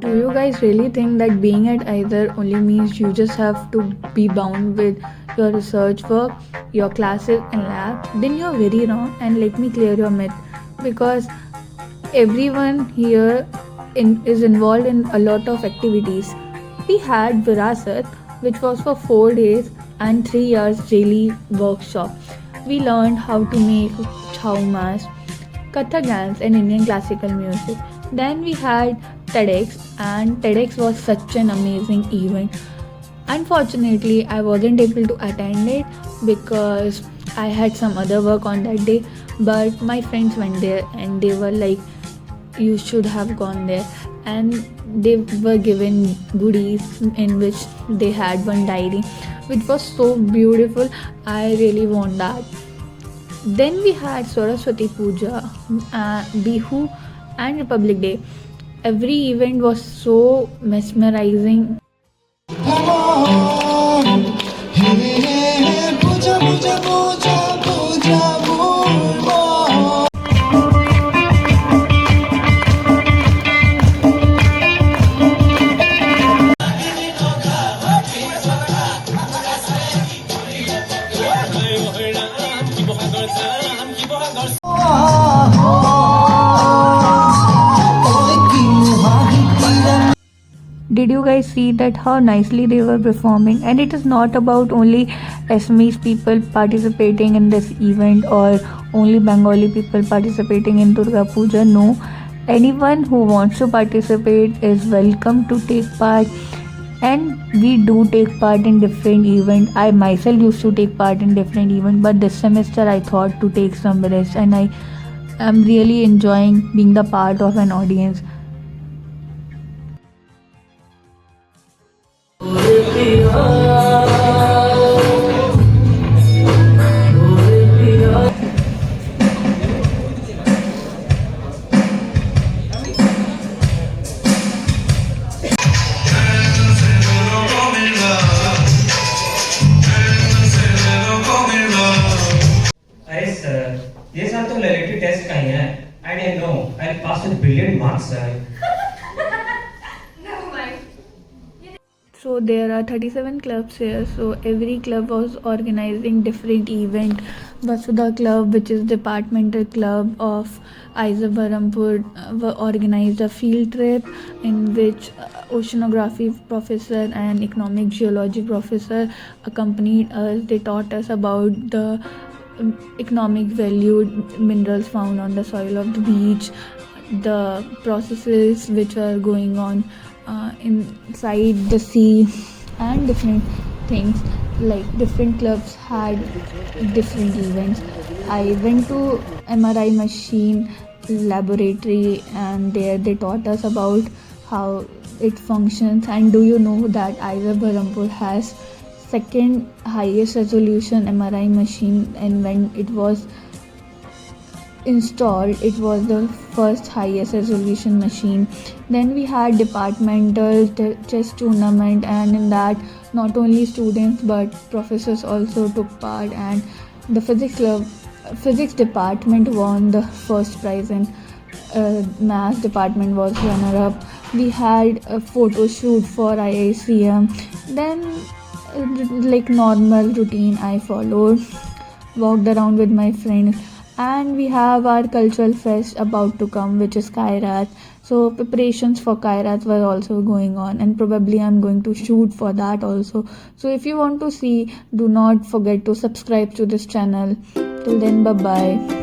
Do you guys really think that being at either only means you just have to be bound with your research work, your classes, and lab? Then you're very wrong, and let me clear your myth because everyone here is involved in a lot of activities. We had Virasat, which was for 4 days and 3 years daily workshop. We learned how to make chaumas, Kathak dance, and Indian classical music. Then we had TEDx, and TEDx was such an amazing event. Unfortunately, I wasn't able to attend it because I had some other work on that day. But my friends went there and they were like, you should have gone there. And they were given goodies in which they had one diary, which was so beautiful. I really want that. Then we had Saraswati Puja, Bihu, and Republic Day. Every event was so mesmerizing. Did you guys see that how nicely they were performing? And it is not about only Assamese people participating in this event or only Bengali people participating in Durga Puja. No, anyone who wants to participate is welcome to take part. And we do take part in different events. I myself used to take part in different events, but this semester I thought to take some rest, and I am really enjoying being the part of an audience. अरे sir, ये साल तो relative test का ही है. I didn't know. I passed with brilliant marks, sir. So there are 37 clubs here. So every club was organizing different event. Vasudha Club, which is departmental club of Aiza Barampur, organized a field trip in which oceanography professor and economic geology professor accompanied us. They taught us about the economic valued minerals found on the soil of the beach, the processes which are going on inside the sea, and different things. Like different clubs had different events. I went to MRI machine laboratory, and there they taught us about how it functions. And do you know that Aiza Barampur has second highest resolution MRI machine, and when it was installed it was the first highest resolution machine. Then we had departmental chess tournament, and in that not only students but professors also took part, and the physics department won the first prize, and math department was runner up. We had a photo shoot for IICM. Then like normal routine I followed, walked around with my friends, and we have our cultural fest about to come, which is Kairat. So preparations for Kairat were also going on, and probably I'm going to shoot for that also. So if you want to see, do not forget to subscribe to this channel. Till then, bye bye.